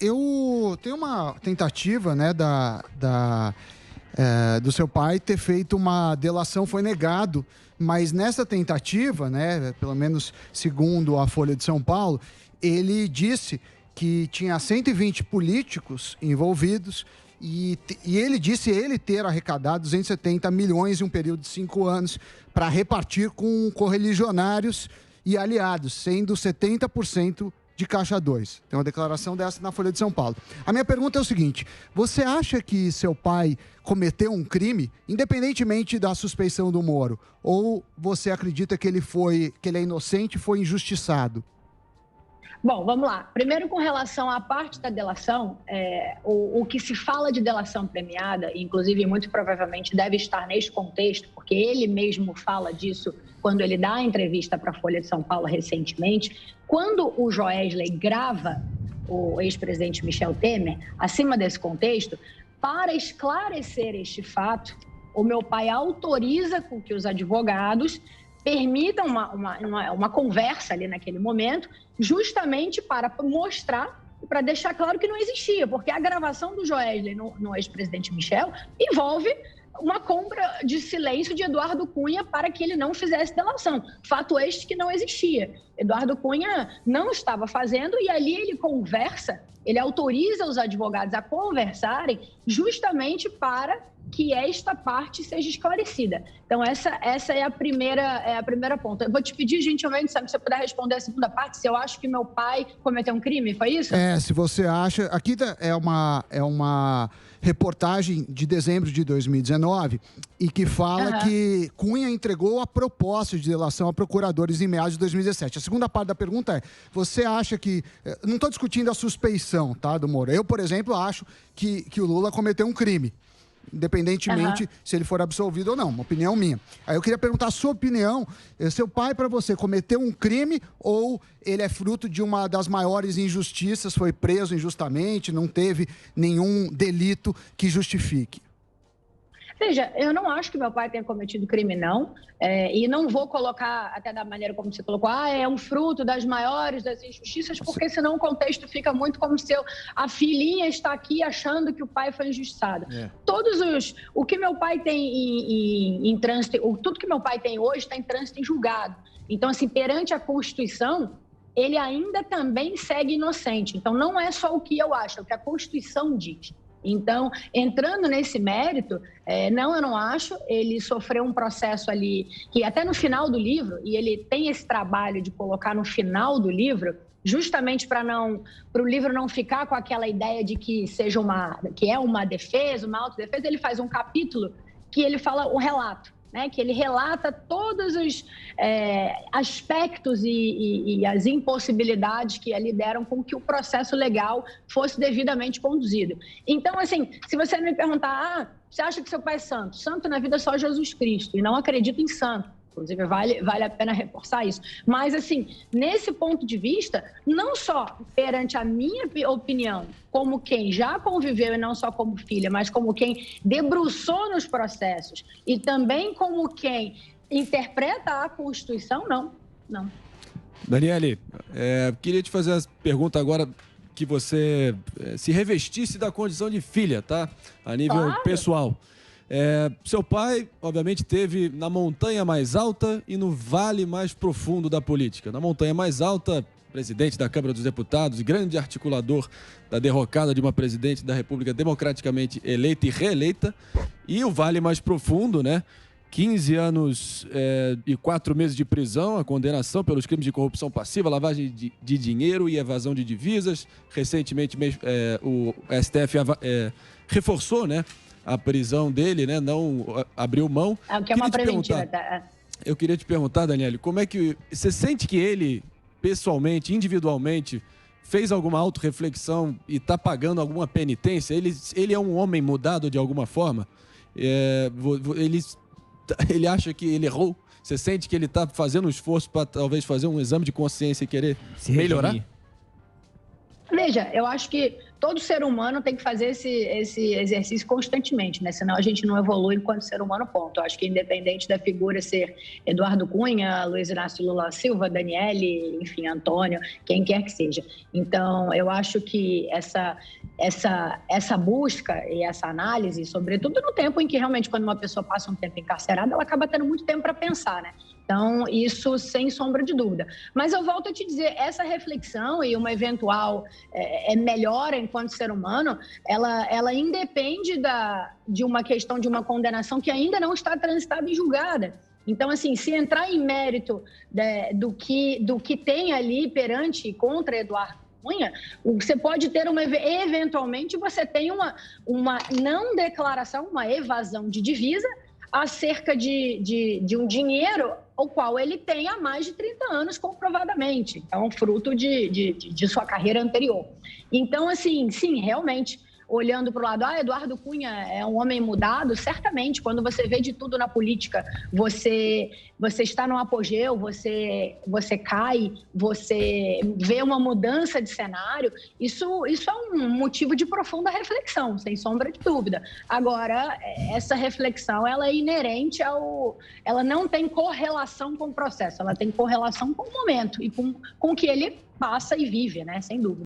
Eu tenho uma tentativa, né, do seu pai ter feito uma delação, foi negado, mas nessa tentativa, né, pelo menos segundo a Folha de São Paulo, ele disse que tinha 120 políticos envolvidos e ele disse ele ter arrecadado 270 milhões em um período de 5 anos para repartir com correligionários e aliados, sendo 70% de Caixa 2. Tem uma declaração dessa na Folha de São Paulo. A minha pergunta é o seguinte: você acha que seu pai cometeu um crime, independentemente da suspeição do Moro, ou você acredita que ele é inocente e foi injustiçado? Bom, vamos lá. Primeiro, com relação à parte da delação, o que se fala de delação premiada, inclusive muito provavelmente deve estar neste contexto, porque ele mesmo fala disso quando ele dá a entrevista para a Folha de São Paulo recentemente, quando o Joesley grava o ex-presidente Michel Temer, acima desse contexto, para esclarecer este fato, o meu pai autoriza com que os advogados permitam uma conversa ali naquele momento, justamente para mostrar e para deixar claro que não existia, porque a gravação do Joesley no ex-presidente Michel envolve uma compra de silêncio de Eduardo Cunha para que ele não fizesse delação. Fato este que não existia. Eduardo Cunha não estava fazendo e ali ele conversa, ele autoriza os advogados a conversarem justamente para que esta parte seja esclarecida. Então, essa é a primeira ponta. Eu vou te pedir, gentilmente, Sam, se você puder responder a segunda parte, se eu acho que meu pai cometeu um crime, foi isso? Se você acha... Aqui é uma reportagem de dezembro de 2019 e que fala que Cunha entregou a proposta de delação a procuradores em meados de 2017. A segunda parte da pergunta é: você acha que... Não estou discutindo a suspeição, tá, do Moro. Eu, por exemplo, acho que o Lula cometeu um crime, independentemente se ele for absolvido ou não, uma opinião minha. Aí eu queria perguntar a sua opinião: seu pai, para você, cometeu um crime ou ele é fruto de uma das maiores injustiças, foi preso injustamente, não teve nenhum delito que justifique? Veja, eu não acho que meu pai tenha cometido crime, não. E não vou colocar, até da maneira como você colocou, é um fruto das maiores das injustiças, porque senão o contexto fica muito como se a filhinha está aqui achando que o pai foi injustiçado. O que meu pai tem em trânsito, tudo que meu pai tem hoje está em trânsito em julgado. Então, assim, perante a Constituição, ele ainda também segue inocente. Então, não é só o que eu acho, é o que a Constituição diz. Então, entrando nesse mérito, não, eu não acho. Ele sofreu um processo ali que até no final do livro, e ele tem esse trabalho de colocar no final do livro, justamente para o livro não ficar com aquela ideia de que é uma defesa, uma autodefesa. Ele faz um capítulo que ele fala o relato, né, que ele relata todos os aspectos e as impossibilidades que ali deram com que o processo legal fosse devidamente conduzido. Então, assim, se você me perguntar, você acha que seu pai é santo? Santo na vida é só Jesus Cristo, e não acredito em santo. Inclusive, vale a pena reforçar isso. Mas, assim, nesse ponto de vista, não só perante a minha opinião, como quem já conviveu, e não só como filha, mas como quem debruçou nos processos, e também como quem interpreta a Constituição, não. Daniele, queria te fazer a pergunta agora que você se revestisse da condição de filha, tá? A nível pessoal. Seu pai, obviamente, esteve na montanha mais alta e no vale mais profundo da política. Na montanha mais alta, presidente da Câmara dos Deputados e grande articulador da derrocada de uma presidente da República democraticamente eleita e reeleita. E o vale mais profundo, né? 15 anos e 4 meses de prisão, a condenação pelos crimes de corrupção passiva, lavagem de dinheiro e evasão de divisas. Recentemente, o STF reforçou, né, a prisão dele, né? Não abriu mão. O que é uma preventiva. Eu queria te perguntar, Daniele, como é que você sente que ele, pessoalmente, individualmente, fez alguma autorreflexão e está pagando alguma penitência? Ele é um homem mudado de alguma forma? Ele acha que ele errou? Você sente que ele está fazendo um esforço para talvez fazer um exame de consciência e querer melhorar? Veja, eu acho que todo ser humano tem que fazer esse exercício constantemente, né? Senão a gente não evolui enquanto ser humano, ponto. Eu acho que independente da figura ser Eduardo Cunha, Luiz Inácio Lula Silva, Daniele, enfim, Antônio, quem quer que seja. Então, eu acho que essa busca e essa análise, sobretudo no tempo em que realmente quando uma pessoa passa um tempo encarcerada, ela acaba tendo muito tempo para pensar, né? Então, isso sem sombra de dúvida. Mas eu volto a te dizer, essa reflexão e uma eventual melhora enquanto ser humano, ela independe de uma questão de uma condenação que ainda não está transitada e julgada. Então, assim, se entrar em mérito do que tem ali perante contra Eduardo Cunha, você pode ter eventualmente você tem uma não declaração, uma evasão de divisa acerca de um dinheiro o qual ele tem há mais de 30 anos, comprovadamente. Então, fruto de sua carreira anterior. Então, assim, sim, realmente, olhando para o lado, Eduardo Cunha é um homem mudado, certamente, quando você vê de tudo na política, você está no apogeu, você cai, você vê uma mudança de cenário, isso é um motivo de profunda reflexão, sem sombra de dúvida. Agora, essa reflexão, ela é inerente ela não tem correlação com o processo, ela tem correlação com o momento e com o que ele passa e vive, né, sem dúvida.